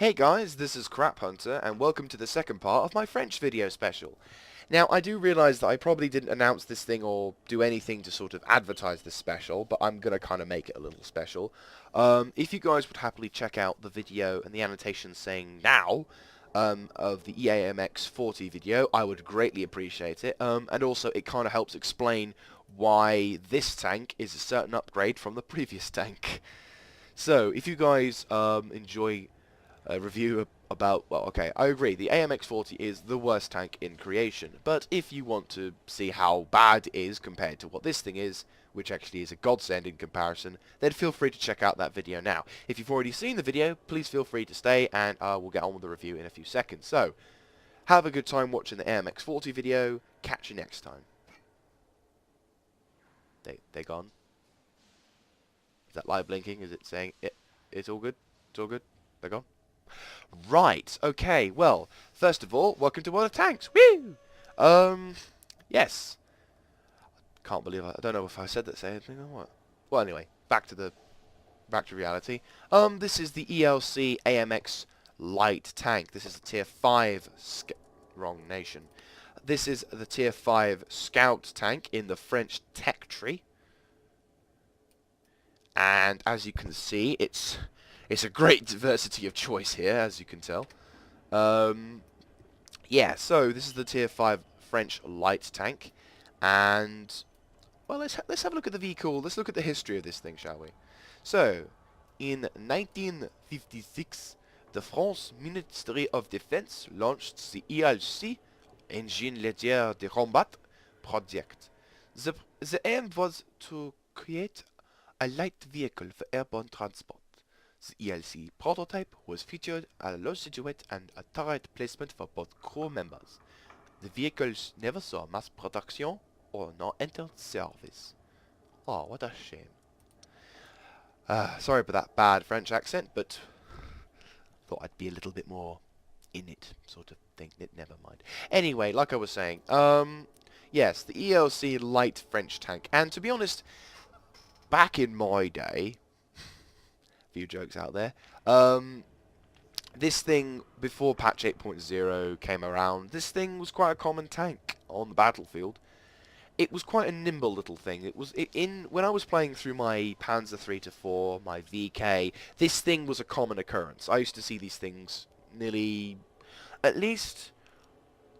Hey guys, this is Crap Hunter, and welcome to the second part of my French video special. Now, I do realise that I probably didn't announce this thing or do anything to sort of advertise this special, but I'm going to kind of make it a little special. If you guys would happily check out the video and the annotation saying now of the EAMX 40 video, I would greatly appreciate it. And also, it kind of helps explain why this tank is a certain upgrade from the previous tank. So, if you guys enjoy a review about, well, okay, I agree, the AMX-40 is the worst tank in creation, but if you want to see how bad it is compared to what this thing is, which actually is a godsend in comparison, then feel free to check out that video now. If you've already seen the video, please feel free to stay, and we'll get on with the review in a few seconds. So, have a good time watching the AMX-40 video. Catch you next time. They're gone. Is that live blinking? Is it saying it's all good? It's all good? They're gone? Right, okay, well, first of all, welcome to World of Tanks. Woo! Yes. Can't believe I don't know if I said that same thing or what. Well, anyway, back to reality. This is the ELC AMX light tank. This is the tier 5 wrong nation. This is the tier 5 scout tank in the French tech tree. And as you can see, it's a great diversity of choice here, as you can tell. Yeah, so this is the tier 5 French light tank, and well, let's have a look at the vehicle. Let's look at the history of this thing, shall we? So, in 1956, the French Ministry of Defense launched the ELC Engine Léger de Combat project. The aim was to create a light vehicle for airborne transport. The ELC prototype was featured a low silhouette and a turret placement for both crew members. The vehicles never saw mass production or nor entered service. Oh, what a shame. Sorry about that bad French accent, but thought I'd be a little bit more in it, sort of thing. Never mind. Anyway, like I was saying, yes, the ELC light French tank. And to be honest, back in my day, few jokes out there. This thing, before patch 8.0 came around, this thing was quite a common tank on the battlefield. It was quite a nimble little thing. It was when I was playing through my Panzer 3 to 4, my VK, this thing was a common occurrence. I used to see these things nearly, at least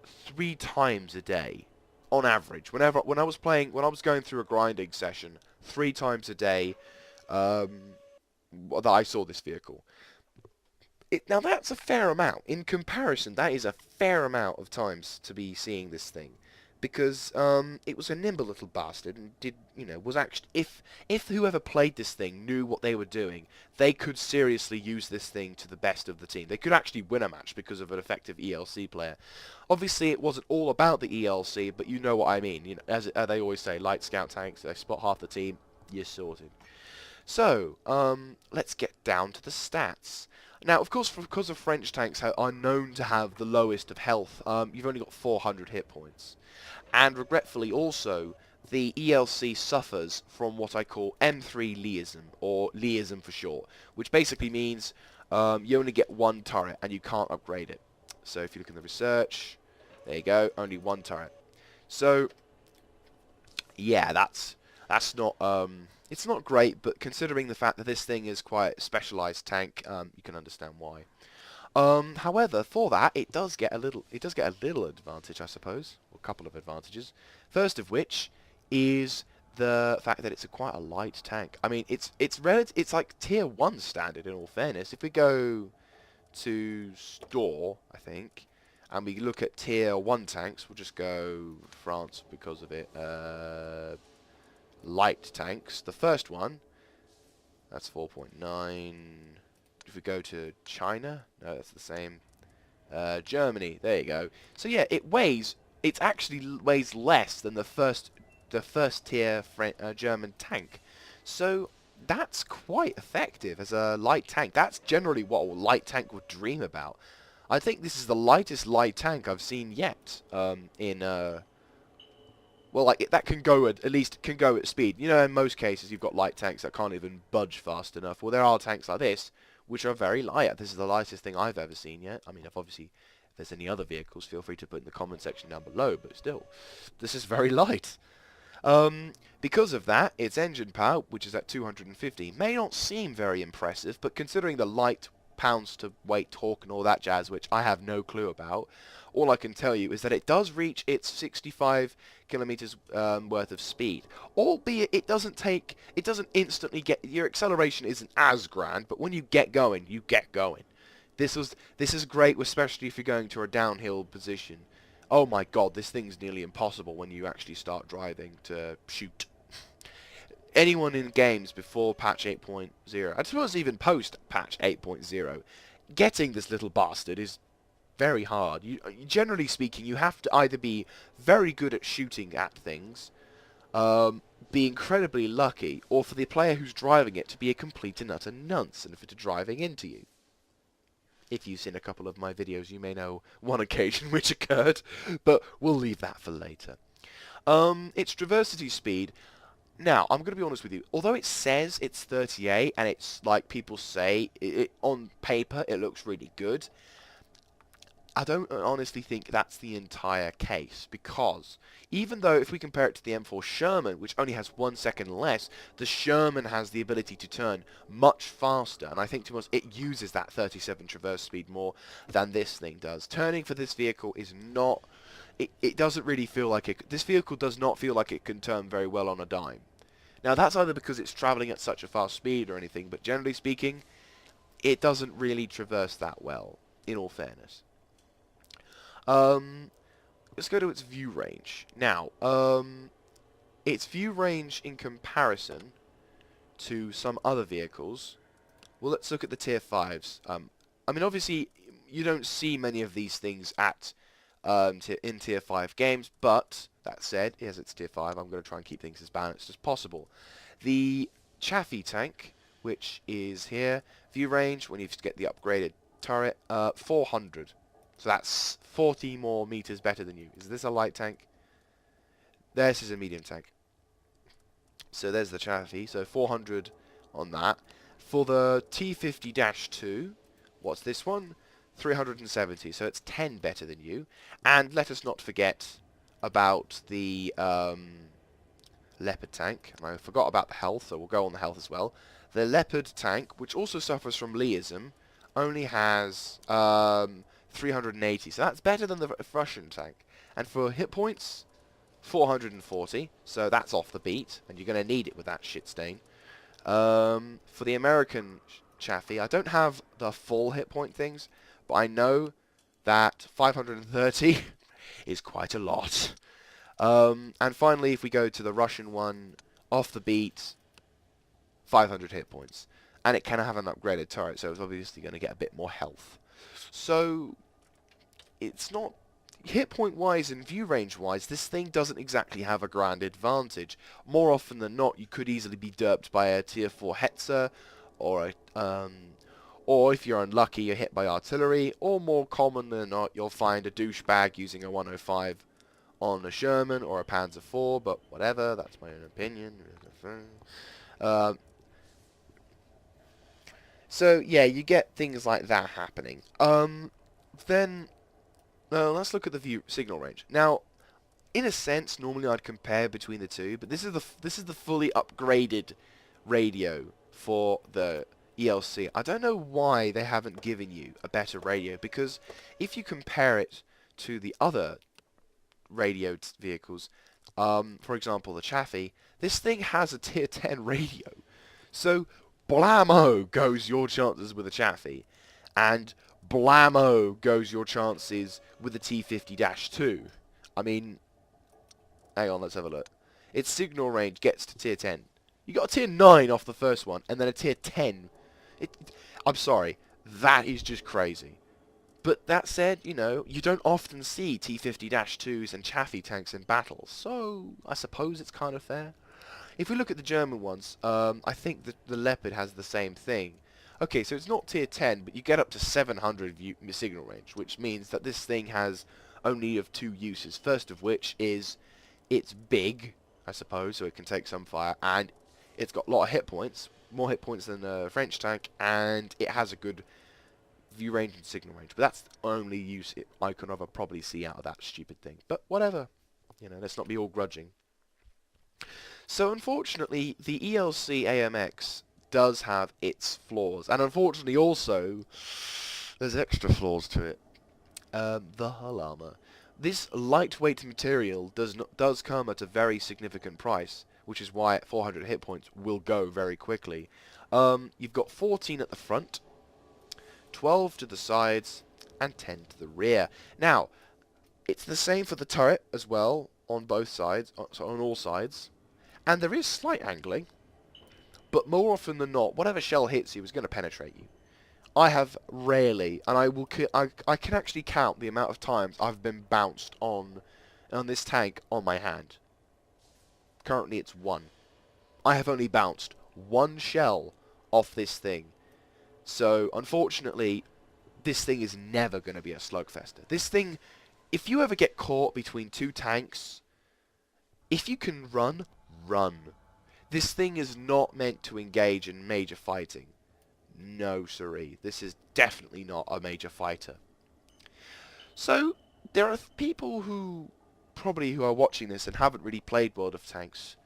3 times a day, on average. When I was going through a grinding session, 3 times a day, that I saw this vehicle. Now that's a fair amount. In comparison, that is a fair amount of times to be seeing this thing. Because it was a nimble little bastard and was actually, if whoever played this thing knew what they were doing, they could seriously use this thing to the best of the team. They could actually win a match because of an effective ELC player. Obviously, it wasn't all about the ELC, but you know what I mean. As they always say, light scout tanks, they spot half the team, you're sorted. So, let's get down to the stats. Now, of course, because of French tanks are known to have the lowest of health, you've only got 400 hit points. And regretfully also, the ELC suffers from what I call M3 Leism, or Leism for short, which basically means you only get 1 turret and you can't upgrade it. So if you look in the research, there you go, only 1 turret. So, yeah, that's not it's not great, but considering the fact that this thing is quite a specialized tank, you can understand why. However, for that, it does get a little advantage, I suppose, or a couple of advantages. First of which is the fact that it's quite a light tank. I mean, it's like tier 1 standard in all fairness. If we go to store, I think, and we look at tier 1 tanks, we'll just go France because of it. Light tanks. The first one, that's 4.9. If we go to China, no, that's the same. Germany, there you go. So yeah, it actually weighs less than the first tier German tank. So that's quite effective as a light tank. That's generally what a light tank would dream about. I think this is the lightest light tank I've seen yet well, like that can go at least can go at speed. In most cases you've got light tanks that can't even budge fast enough. Well, there are tanks like this which are very light. This is the lightest thing I've ever seen yet. I mean, if obviously if there's any other vehicles, feel free to put in the comment section down below, but still, this is very light. Because of that, its engine power, which is at 250, may not seem very impressive, but considering the light pounds to weight torque and all that jazz, which I have no clue about, all I can tell you is that it does reach its 65 kilometers worth of speed, albeit it doesn't instantly get, your acceleration isn't as grand, but when you get going, you get going. This is great, especially if you're going to a downhill position. Oh my god, this thing's nearly impossible when you actually start driving to shoot. Anyone in games before patch 8.0, I suppose even post patch 8.0, getting this little bastard is very hard. Generally speaking, you have to either be very good at shooting at things, be incredibly lucky, or for the player who's driving it to be a complete and utter nonce and for it driving into you. If you've seen a couple of my videos, you may know one occasion which occurred, but we'll leave that for later. Its traversity speed. Now, I'm going to be honest with you. Although it says it's 38, and it's like people say, on paper it looks really good, I don't honestly think that's the entire case, because even though if we compare it to the M4 Sherman, which only has 1 second less, the Sherman has the ability to turn much faster, and I think to us it uses that 37 traverse speed more than this thing does. Turning for this vehicle is not, it doesn't really feel like it, this vehicle does not feel like it can turn very well on a dime. Now that's either because it's travelling at such a fast speed or anything, but generally speaking, it doesn't really traverse that well, in all fairness. Let's go to its view range. Now, its view range in comparison to some other vehicles. Well, let's look at the tier 5s. I mean, obviously, you don't see many of these things at in tier 5 games, but that said, as it's tier 5, I'm going to try and keep things as balanced as possible. The Chaffee tank, which is here, view range, when you get the upgraded turret, 400. So that's 40 more meters better than you. Is this a light tank? This is a medium tank. So there's the Chaffee. So 400 on that. For the T50-2, what's this one? 370. So it's 10 better than you. And let us not forget about the Leopard tank. And I forgot about the health, so we'll go on the health as well. The Leopard tank, which also suffers from Leism, only has 380, so that's better than the Russian tank. And for hit points, 440, so that's off the beat, and you're going to need it with that shit stain. For the American Chaffee, I don't have the full hit point things, but I know that 530 is quite a lot. And finally, if we go to the Russian one, off the beat, 500 hit points. And it can have an upgraded turret, so it's obviously going to get a bit more health. So, it's not, hit point wise and view range wise, this thing doesn't exactly have a grand advantage. More often than not, you could easily be derped by a tier 4 Hetzer, or if you're unlucky, you're hit by artillery, or more common than not, you'll find a douchebag using a 105 on a Sherman or a Panzer IV, but whatever, that's my own opinion. So, yeah, you get things like that happening. Then, let's look at the view signal range. Now, in a sense, normally I'd compare between the two, but this is the fully upgraded radio for the ELC. I don't know why they haven't given you a better radio, because if you compare it to the other radio vehicles, for example, the Chaffee, this thing has a tier 10 radio. So, blammo goes your chances with a Chaffee, and blammo goes your chances with the T50-2. I mean, hang on, let's have a look. Its signal range gets to tier 10. You got a tier 9 off the first one, and then a tier 10. I'm sorry, that is just crazy. But that said, you know, you don't often see T50-2s and Chaffee tanks in battle, so I suppose it's kind of fair. If we look at the German ones, I think the Leopard has the same thing. Okay, so it's not tier 10, but you get up to 700 signal range, which means that this thing has only of two uses. First of which is it's big, I suppose, so it can take some fire, and it's got a lot of hit points, more hit points than a French tank, and it has a good view range and signal range. But that's the only use I can ever probably see out of that stupid thing. But whatever. You know, let's not be all grudging. So unfortunately, the ELC AMX does have its flaws. And unfortunately also, there's extra flaws to it. The hull armor. This lightweight material does come at a very significant price, which is why at 400 hit points will go very quickly. You've got 14 at the front, 12 to the sides, and 10 to the rear. Now, it's the same for the turret as well, on both sides, so on all sides. And there is slight angling, but more often than not, whatever shell hits you is going to penetrate you. I have rarely, and I can actually count the amount of times I've been bounced on this tank on my hand. Currently it's 1. I have only bounced 1 shell off this thing. So, unfortunately, this thing is never going to be a slugfester. This thing, if you ever get caught between 2 tanks, if you can run, run. This thing is not meant to engage in major fighting. No siree. This is definitely not a major fighter. So, there are people who are watching this and haven't really played World of Tanks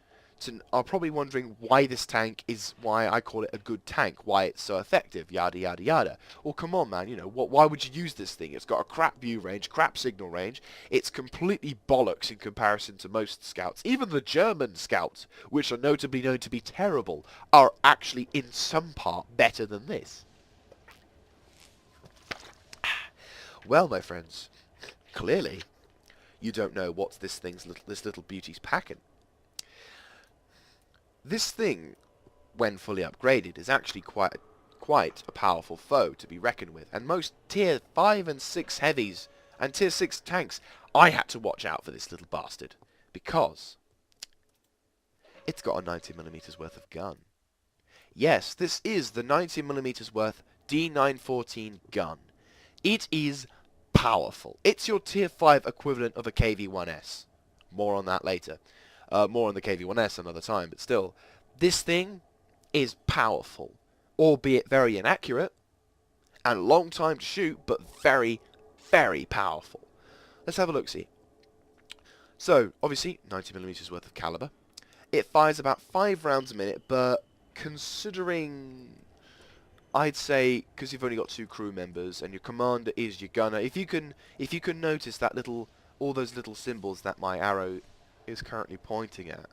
are probably wondering why this tank is, why I call it a good tank, why it's so effective, yada yada yada. Well, come on, man, you know, why would you use this thing? It's got a crap view range, crap signal range. It's completely bollocks in comparison to most scouts. Even the German scouts, which are notably known to be terrible, are actually in some part better than this. Well, my friends, clearly you don't know what this little beauty's packing. This thing, when fully upgraded, is actually quite a powerful foe to be reckoned with, and most tier 5 and 6 heavies and tier 6 tanks, I had to watch out for this little bastard, because it's got a 90mm worth of gun. Yes, this is the 90mm worth D914 gun. It is powerful. It's your tier 5 equivalent of a KV-1S. More on that later. More on the KV-1S another time, but still, this thing is powerful, albeit very inaccurate, and a long time to shoot, but very, very powerful. Let's have a look-see. So, obviously, 90mm worth of caliber. It fires about 5 rounds a minute, but considering, I'd say, because you've only got 2 crew members, and your commander is your gunner, if you can notice that all those little symbols that my arrow is currently pointing at.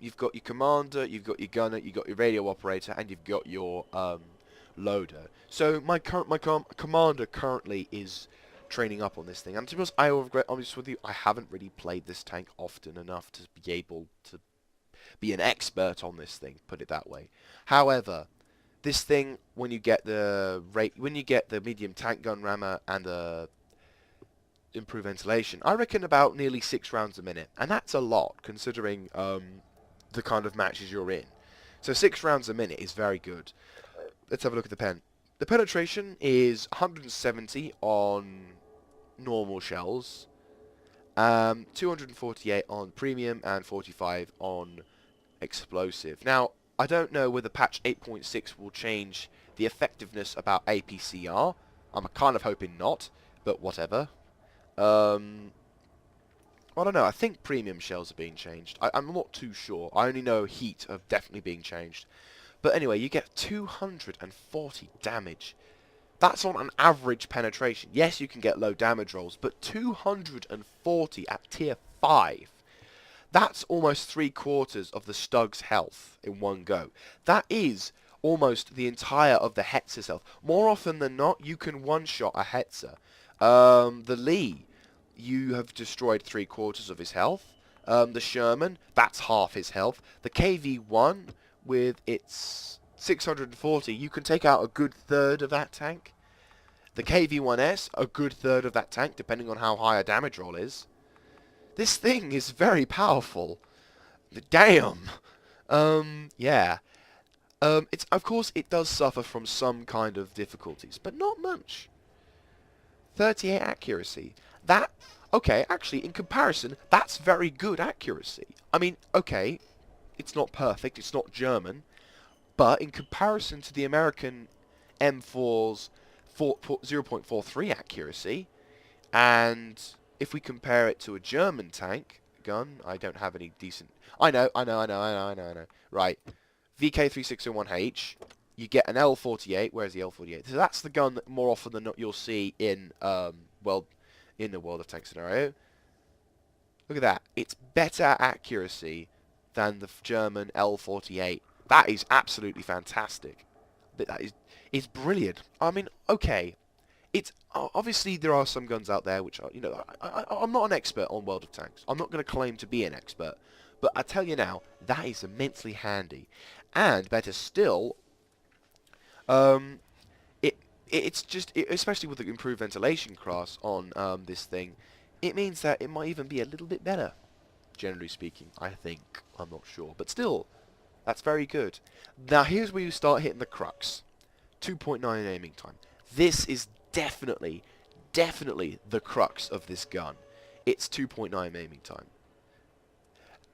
You've got your commander, you've got your gunner, you've got your radio operator, and you've got your loader. So my commander currently is training up on this thing. And to be honest, I will regret, honest with you, I haven't really played this tank often enough to be able to be an expert on this thing, put it that way. However, this thing, when you get the medium tank gun rammer and the improved ventilation, I reckon about nearly 6 rounds a minute, and that's a lot considering the kind of matches you're in. So 6 rounds a minute is very good. Let's have a look at the pen. The penetration is 170 on normal shells, 248 on premium, and 45 on explosive. Now, I don't know whether patch 8.6 will change the effectiveness about APCR. I'm kind of hoping not, but whatever. I don't know, I think premium shells are being changed. I'm not too sure. I only know heat are definitely being changed. But anyway, you get 240 damage. That's on an average penetration. Yes, you can get low damage rolls, but 240 at tier 5. That's almost 3/4 of the Stug's health in one go. That is almost the entire of the Hetzer's health. More often than not, you can one-shot a Hetzer. The Lee, you have destroyed 3/4 of his health. The Sherman, that's half his health. The KV-1, with its 640, you can take out a good third of that tank. The KV-1S, a good third of that tank, depending on how high a damage roll is. This thing is very powerful. Damn. Yeah. Of course, it does suffer from some kind of difficulties, but not much. 38 accuracy. That, okay, actually, in comparison, that's very good accuracy. I mean, okay, it's not perfect, it's not German, But in comparison to the American M4's 0.43 accuracy, and if we compare it to a German tank gun, I don't have any decent... I know. Right. VK3601H, you get an L48. Where's the L48? So that's the gun that more often than not you'll see in, well, in the World of Tanks scenario. Look at that. It's better accuracy than the German L48. That is absolutely fantastic. That is brilliant. I mean, okay, it's obviously there are some guns out there which are, you know, I'm not an expert on World of Tanks. I'm not going to claim to be an expert, but I tell you now, that is immensely handy, and better still, um, it's just, especially with the improved ventilation class on this thing, it means that it might even be a little bit better, generally speaking. I think. I'm not sure, but still, that's very good. Now here's where you start hitting the crux. 2.9 aiming time. This is definitely the crux of this gun. It's 2.9 aiming time.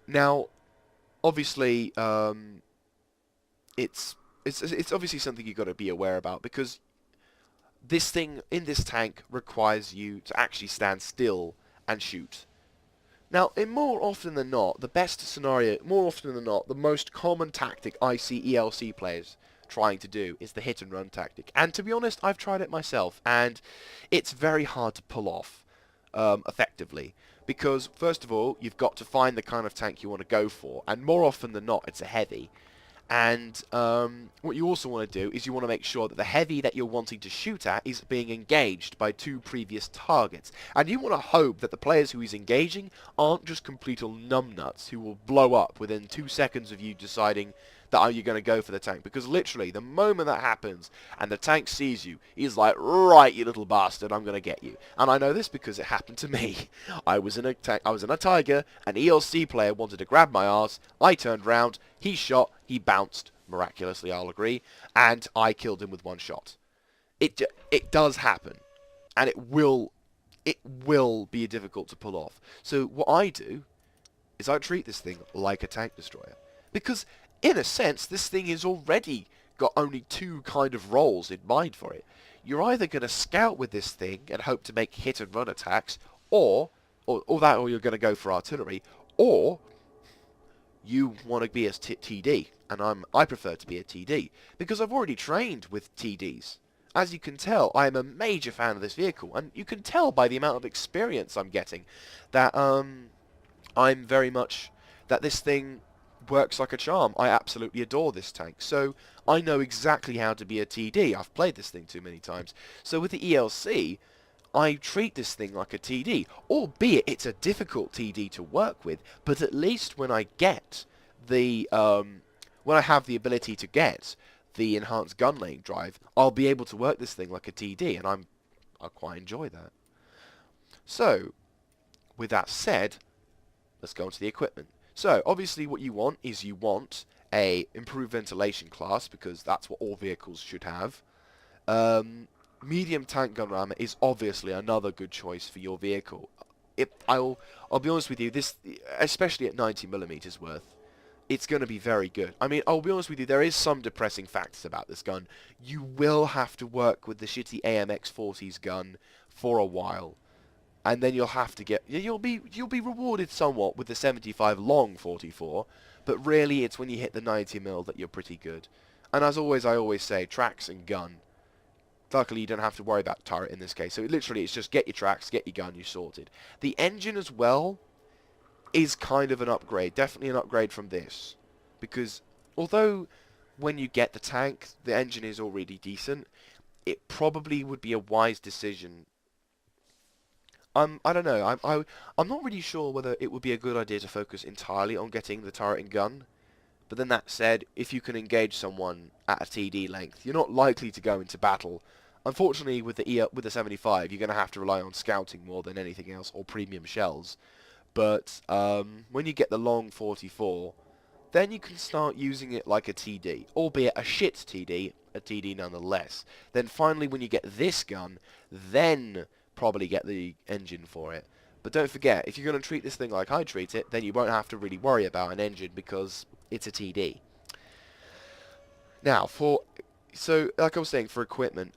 Now, obviously, it's obviously something you've got to be aware about, because this thing in this tank requires you to actually stand still and shoot. Now, more often than not, the best scenario, more often than not, the most common tactic I see ELC players trying to do is the hit and run tactic. And to be honest, I've tried it myself, and it's very hard to pull off effectively. Because, first of all, you've got to find the kind of tank you want to go for, and more often than not, it's a heavy. And what you also want to do is you want to make sure that the heavy that you're wanting to shoot at is being engaged by two previous targets. And you want to hope that the players who he's engaging aren't just complete numbnuts who will blow up within 2 seconds of you deciding that you're going to go for the tank. Because literally, the moment that happens and the tank sees you, he's like, right, you little bastard, I'm going to get you. And I know this because it happened to me. I was in a Tiger, an ELC player wanted to grab my arse, I turned round, he shot, he bounced, miraculously I'll agree, and I killed him with one shot. It does happen, and it will be difficult to pull off. So what I do is I treat this thing like a tank destroyer. Because, in a sense, this thing is already got only two kind of roles in mind for it. You're either going to scout with this thing and hope to make hit and run attacks, or you're going to go for artillery, or you want to be a TD, and I prefer to be a TD, because I've already trained with TDs. As you can tell, I am a major fan of this vehicle, and you can tell by the amount of experience I'm getting that I'm very much, that this thing works like a charm. I absolutely adore this tank, so I know exactly how to be a TD. I've played this thing too many times. So with the ELC, I treat this thing like a TD, albeit it's a difficult TD to work with, but at least when I get the, when I have the ability to get the enhanced gun laying drive, I'll be able to work this thing like a TD, and I quite enjoy that. So, with that said, let's go on to the equipment. So, obviously what you want is you want a improved ventilation class, because that's what all vehicles should have. Medium tank gun rammer is obviously another good choice for your vehicle. I'll be honest with you, this, especially at 90mm worth, it's going to be very good. I mean, I'll be honest with you, there is some depressing factors about this gun. You will have to work with the shitty AMX 40's gun for a while, and then you'll have to get, you'll be rewarded somewhat with the 75 long 44, but really it's when you hit the 90mm that you're pretty good. And as always, I always say, tracks and gun. Luckily, you don't have to worry about turret in this case. So literally, it's just get your tracks, get your gun, you're sorted. The engine as well is kind of an upgrade. Definitely an upgrade from this. Because although when you get the tank, the engine is already decent, it probably would be a wise decision. I don't know. I'm not really sure whether it would be a good idea to focus entirely on getting the turret and gun. But then that said, if you can engage someone at a TD length, you're not likely to go into battle. Unfortunately, with the 75, you're going to have to rely on scouting more than anything else, or premium shells. But when you get the long 44, then you can start using it like a TD, albeit a shit TD, a TD nonetheless. Then finally, when you get this gun, then probably get the engine for it. But don't forget, if you're going to treat this thing like I treat it, then you won't have to really worry about an engine because it's a TD. Now, so like I was saying, for equipment,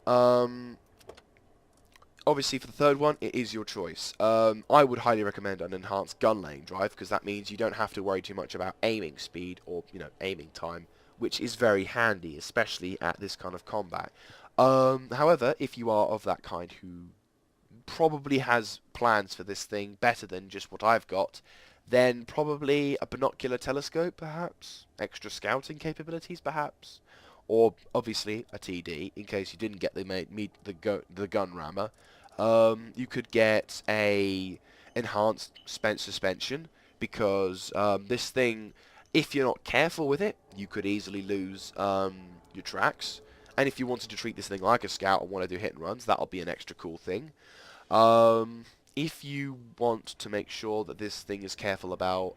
obviously for the third one, it is your choice. I would highly recommend an enhanced gun lane drive, because that means you don't have to worry too much about aiming speed or, aiming time, which is very handy, especially at this kind of combat. However, if you are of that kind who probably has plans for this thing better than just what I've got, then probably a binocular telescope, perhaps, extra scouting capabilities, perhaps, or obviously a TD in case you didn't get the gun rammer. You could get a enhanced suspension because this thing, if you're not careful with it, you could easily lose your tracks. And if you wanted to treat this thing like a scout and want to do hit and runs, that'll be an extra cool thing. If you want to make sure that this thing is careful about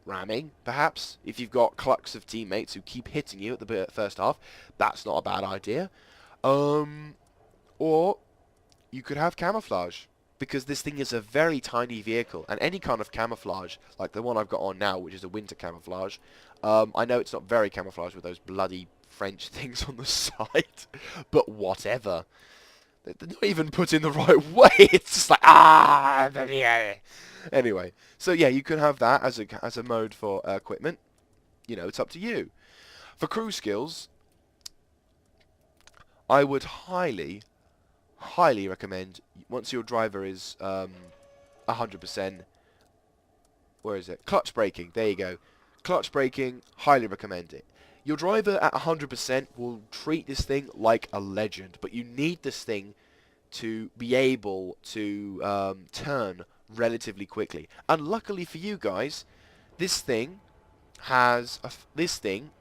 ramming, perhaps, if you've got clucks of teammates who keep hitting you at the first half, that's not a bad idea. Or you could have camouflage, because this thing is a very tiny vehicle, and any kind of camouflage, like the one I've got on now, which is a winter camouflage, I know it's not very camouflage with those bloody French things on the side, but whatever. They're not even put in the right way. It's just like, ah, yeah. Anyway, so yeah, you can have that as a mode for equipment. It's up to you. For crew skills, I would highly, highly recommend, once your driver is 100%, where is it? Clutch braking. There you go. Clutch braking, highly recommend it. Your driver at 100% will treat this thing like a legend, but you need this thing to be able to turn relatively quickly. And luckily for you guys, this thing this thing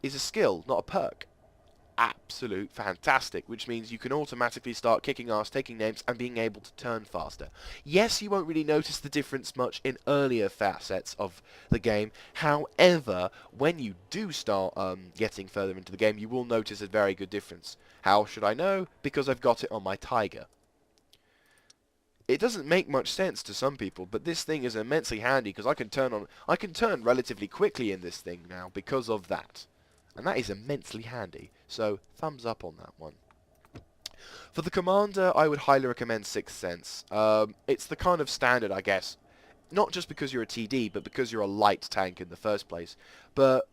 is a skill, not a perk. Absolute fantastic, which means you can automatically start kicking ass, taking names, and being able to turn faster. Yes, you won't really notice the difference much in earlier facets of the game. However, when you do start getting further into the game, you will notice a very good difference. How should I know? Because I've got it on my Tiger. It doesn't make much sense to some people, but this thing is immensely handy because I can turn relatively quickly in this thing now because of that. And that is immensely handy. So, thumbs up on that one. For the commander, I would highly recommend Sixth Sense. It's the kind of standard, I guess. Not just because you're a TD, but because you're a light tank in the first place. But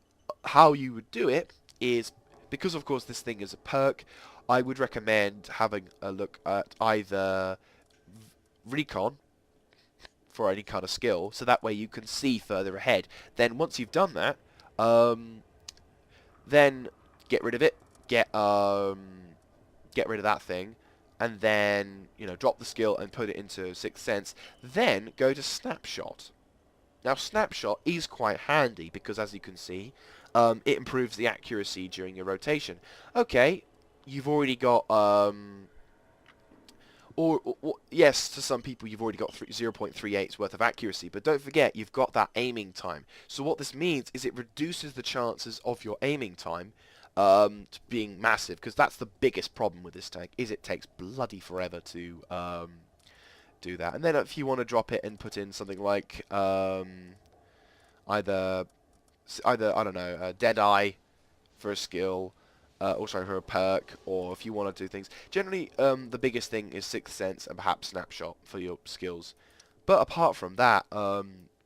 how you would do it is, because of course this thing is a perk, I would recommend having a look at either Recon for any kind of skill, so that way you can see further ahead. Then once you've done that, then get rid of it, get rid of that thing, and then drop the skill and put it into Sixth Sense. Then go to Snapshot. Now Snapshot is quite handy because, as you can see, it improves the accuracy during your rotation. Okay, you've already got yes, to some people you've already got 0.38's worth of accuracy, but don't forget you've got that aiming time. So what this means is it reduces the chances of your aiming time to being massive, because that's the biggest problem with this tank, is it takes bloody forever to do that. And then if you want to drop it and put in something like either I don't know, Deadeye for a skill, also for a perk, or if you want to do things. Generally, the biggest thing is Sixth Sense and perhaps Snapshot for your skills. But apart from that,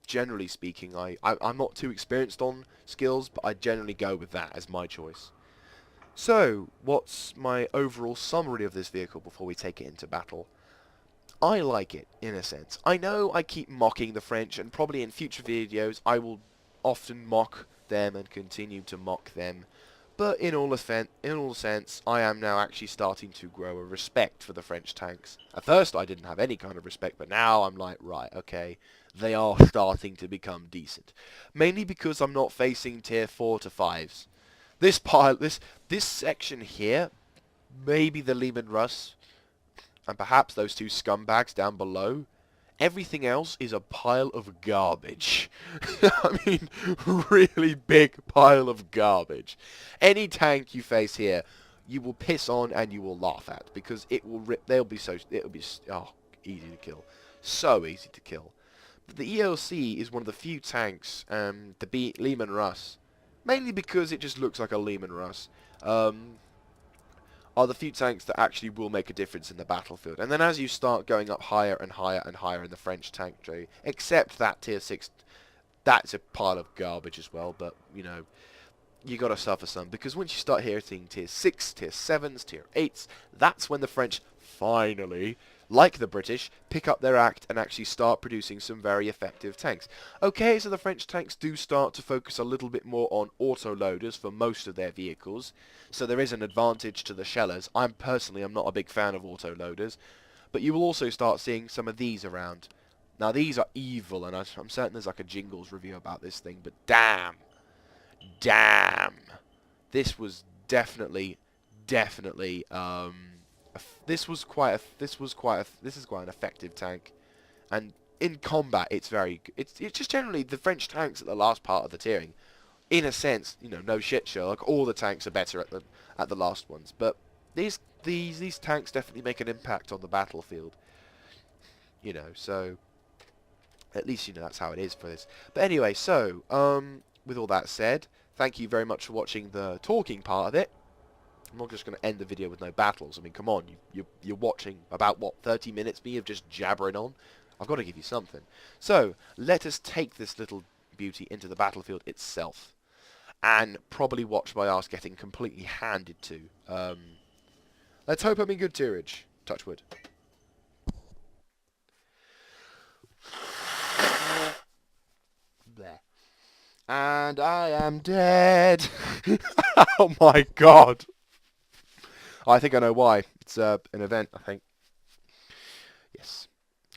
generally speaking, I'm not too experienced on skills, but I generally go with that as my choice. So, what's my overall summary of this vehicle before we take it into battle? I like it, in a sense. I know I keep mocking the French, and probably in future videos I will often mock them and continue to mock them. But in all sense, I am now actually starting to grow a respect for the French tanks. At first I didn't have any kind of respect, but now I'm like, right, okay, they are starting to become decent. Mainly because I'm not facing tier 4 to 5s. This section here, maybe the Lehman Russ, and perhaps those two scumbags down below, everything else is a pile of garbage. I mean, really big pile of garbage. Any tank you face here, you will piss on and you will laugh at, because it will rip. It'll be easy to kill, so easy to kill. But the ELC is one of the few tanks to beat Lehman Russ mainly because it just looks like a Lehman Russ, are the few tanks that actually will make a difference in the battlefield. And then as you start going up higher and higher and higher in the French tank tree, except that tier 6, that's a pile of garbage as well, but, you know, you got to suffer some, because once you start hitting tier 6, tier 7s, tier 8s, that's when the French finally, like the British, pick up their act and actually start producing some very effective tanks. Okay, so the French tanks do start to focus a little bit more on auto-loaders for most of their vehicles, so there is an advantage to the shellers. I'm not a big fan of auto-loaders, but you will also start seeing some of these around. Now these are evil, and I'm certain there's like a Jingles review about this thing, but damn, this was definitely, this is quite an effective tank, and in combat it's very, it's just generally the French tanks at the last part of the tiering, in a sense, you know, no shit, Sherlock, all the tanks are better at the last ones, but these tanks definitely make an impact on the battlefield, you know, so at least you know that's how it is for this. But anyway, so with all that said, thank you very much for watching the talking part of it. I'm not just going to end the video with no battles. I mean, come on, you're watching about, what, 30 minutes me of just jabbering on? I've got to give you something. So, let us take this little beauty into the battlefield itself, and probably watch my ass getting completely handed to. Let's hope I'm in good tierage. Touch wood. Bleh. And I am dead. Oh my god. I think I know why. It's an event, I think. Yes.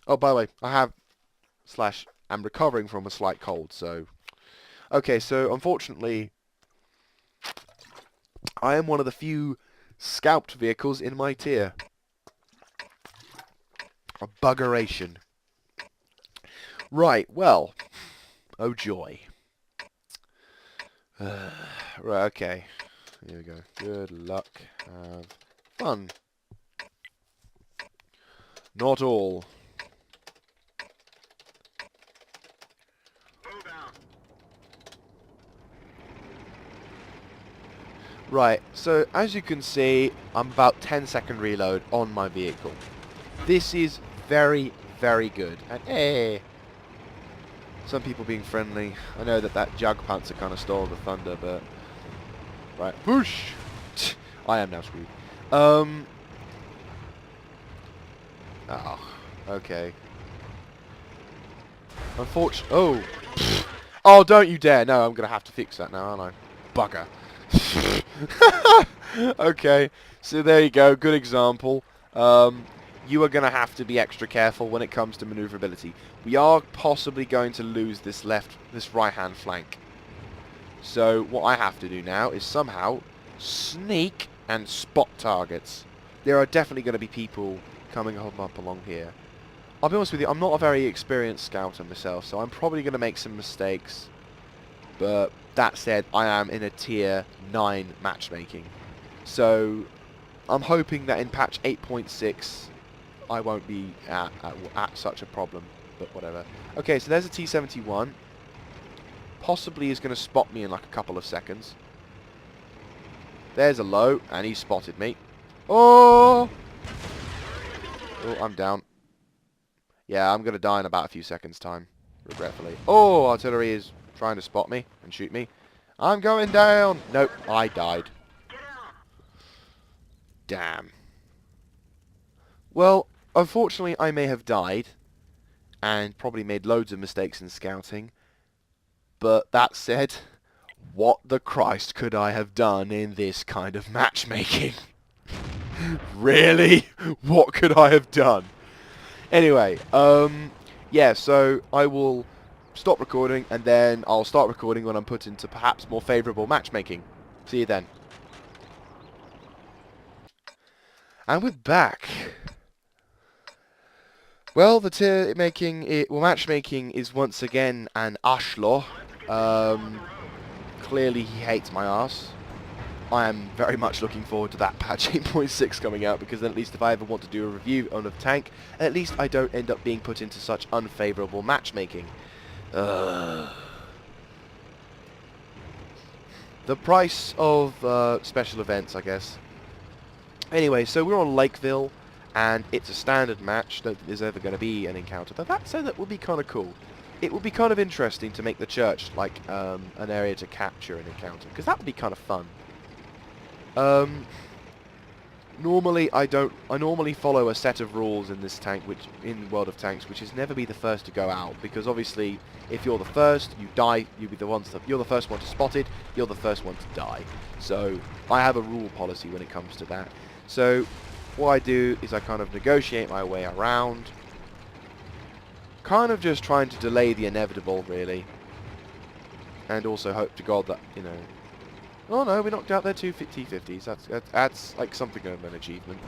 Oh, by the way, I'm recovering from a slight cold, so... Okay, so unfortunately, I am one of the few scalped vehicles in my tier. A buggeration. Right, well. Oh joy. Right, okay. Here we go. Good luck. Have fun. Not all. Right, so as you can see, I'm about 10-second reload on my vehicle. This is very, very good. And hey, some people being friendly. I know that Jug Panzer kind of stole the thunder, but... Right, whoosh! I am now screwed. Oh, okay. Unfortunately... Oh! Oh, don't you dare! No, I'm going to have to fix that now, aren't I? Bugger. Okay, so there you go, good example. You are going to have to be extra careful when it comes to maneuverability. We are possibly going to lose this right-hand flank. So what I have to do now is somehow sneak and spot targets. There are definitely going to be people coming up along here. I'll be honest with you, I'm not a very experienced scouter myself, so I'm probably going to make some mistakes. But that said, I am in a tier 9 matchmaking. So I'm hoping that in patch 8.6 I won't be at such a problem, but whatever. Okay, so there's a T-71. Possibly is going to spot me in like a couple of seconds. There's a low, and he spotted me. Oh! Oh, I'm down. Yeah, I'm going to die in about a few seconds' time, regretfully. Oh, artillery is trying to spot me and shoot me. I'm going down! Nope, I died. Damn. Well, unfortunately, I may have died, and probably made loads of mistakes in scouting. But that said, what the Christ could I have done in this kind of matchmaking? Really? What could I have done? Anyway, yeah, so I will stop recording, and then I'll start recording when I'm put into perhaps more favourable matchmaking. See you then. And we're back. Well, the matchmaking is once again an ashlo. Clearly he hates my ass. I am very much looking forward to that patch 8.6 coming out, because then at least if I ever want to do a review on a tank, at least I don't end up being put into such unfavourable matchmaking. The price of special events, I guess. Anyway, so we're on Lakeville, and it's a standard match. Don't think there's ever going to be an encounter. But that said, that would be kind of cool. It would be kind of interesting to make the church like an area to capture an encounter, because that would be kind of fun. Normally, I normally follow a set of rules in this tank, which in World of Tanks, which is never be the first to go out, because obviously, if you're the first, you die. You're the first one to spot it. You're the first one to die. So I have a rule policy when it comes to that. So what I do is I kind of negotiate my way around, kind of just trying to delay the inevitable, really, and also hope to God that, you know. Oh no, we knocked out their two T-50s. That's like something of an achievement.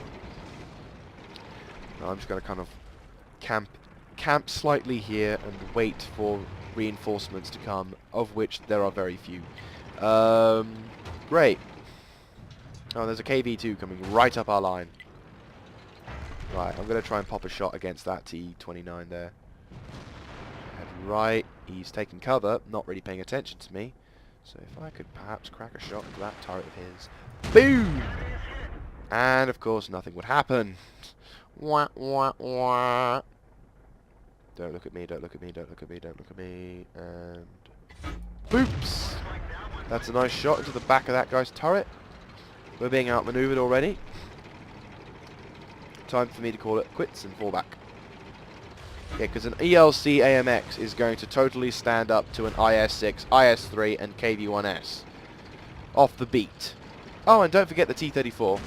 No, I'm just going to kind of camp slightly here and wait for reinforcements to come, of which there are very few. Great. Oh, there's a KV-2 coming right up our line. Right, I'm going to try and pop a shot against that T-29 there. Head right. He's taking cover, not really paying attention to me. So if I could perhaps crack a shot into that turret of his. Boom! And of course nothing would happen. Wah, wah, wah. Don't look at me, don't look at me, don't look at me, don't look at me. And boops! That's a nice shot into the back of that guy's turret. We're being outmaneuvered already. Time for me to call it quits and fall back. Yeah, because an ELC AMX is going to totally stand up to an IS-6, IS-3 and KV-1S. Off the beat. Oh, and don't forget the T-34.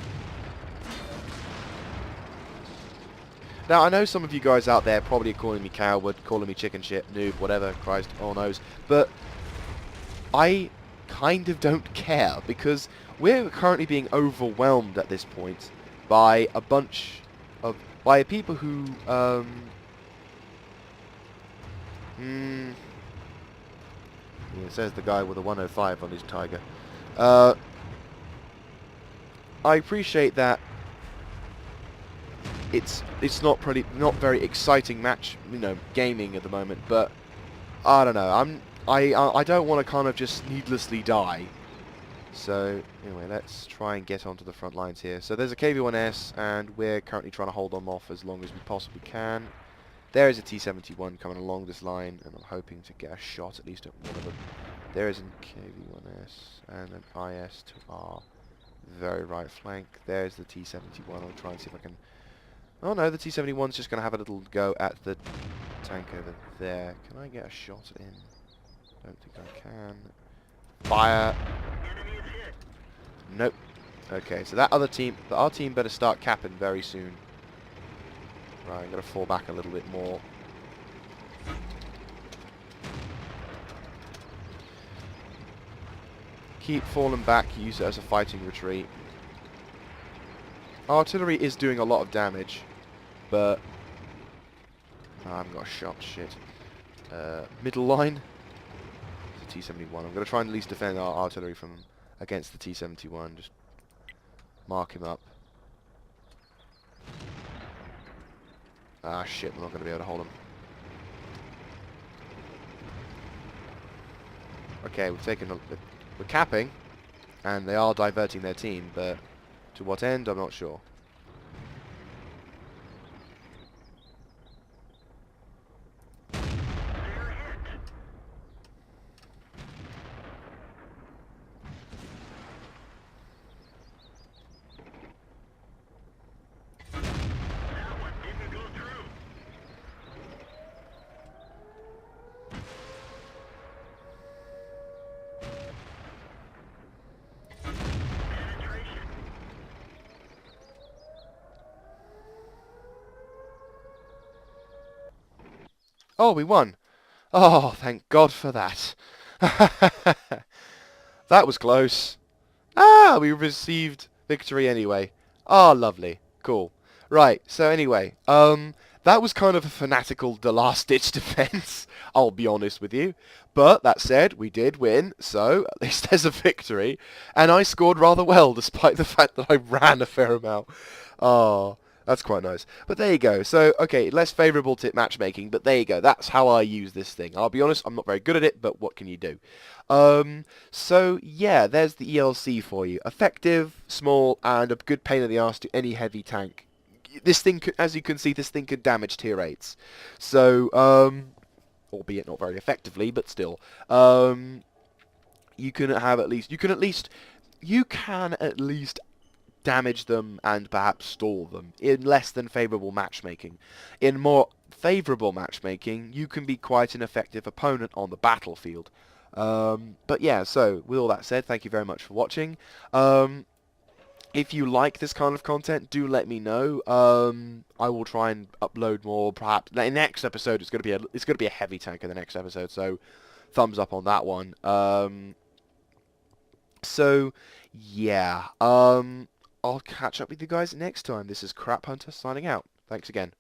Now, I know some of you guys out there probably are calling me coward, calling me chicken shit, noob, whatever, Christ, all knows. But I kind of don't care, because we're currently being overwhelmed at this point by a bunch of... by people who... Yeah, says the guy with a 105 on his Tiger. I appreciate that it's not very exciting match, you know, gaming at the moment, but I don't know. I don't want to kind of just needlessly die. So anyway, let's try and get onto the front lines here. So there's a KV-1S, and we're currently trying to hold them off as long as we possibly can. There is a T-71 coming along this line, and I'm hoping to get a shot at least at one of them. There is a KV-1S and an IS to our very right flank. There's the T-71. I'll try and see if I can... Oh no, the T-71's just going to have a little go at the tank over there. Can I get a shot at him? Don't think I can. Fire! Nope. Okay, so that other team... our team better start capping very soon. Right, I'm going to fall back a little bit more. Keep falling back, use it as a fighting retreat. Artillery is doing a lot of damage, but... I haven't got a shot, shit. Middle line. It's a T-71. I'm going to try and at least defend our artillery from against the T-71. Just mark him up. Ah, shit, we're not going to be able to hold him. Okay, we're capping, and they are diverting their team, but to what end, I'm not sure. Oh, we won. Oh, thank God for that. That was close. Ah, we received victory anyway. Ah, lovely. Cool. Right, so anyway, that was kind of a fanatical last-ditch defense, I'll be honest with you. But, that said, we did win, so at least there's a victory. And I scored rather well, despite the fact that I ran a fair amount. Oh, That's quite nice. But there you go. So, okay, less favourable tip matchmaking, but there you go. That's how I use this thing. I'll be honest, I'm not very good at it, but what can you do? So yeah, there's the ELC for you. Effective, small, and a good pain in the arse to any heavy tank. This thing, as you can see, this thing could damage tier 8s. So, albeit not very effectively, but still. You can have at least, you can at least damage them and perhaps stall them in less than favourable matchmaking. In more favourable matchmaking, you can be quite an effective opponent on the battlefield. But yeah, so with all that said, thank you very much for watching. If you like this kind of content, do let me know. I will try and upload more. Perhaps the next episode is going to be a heavy tank in the next episode. So thumbs up on that one. So yeah. I'll catch up with you guys next time. This is Crap Hunter signing out. Thanks again.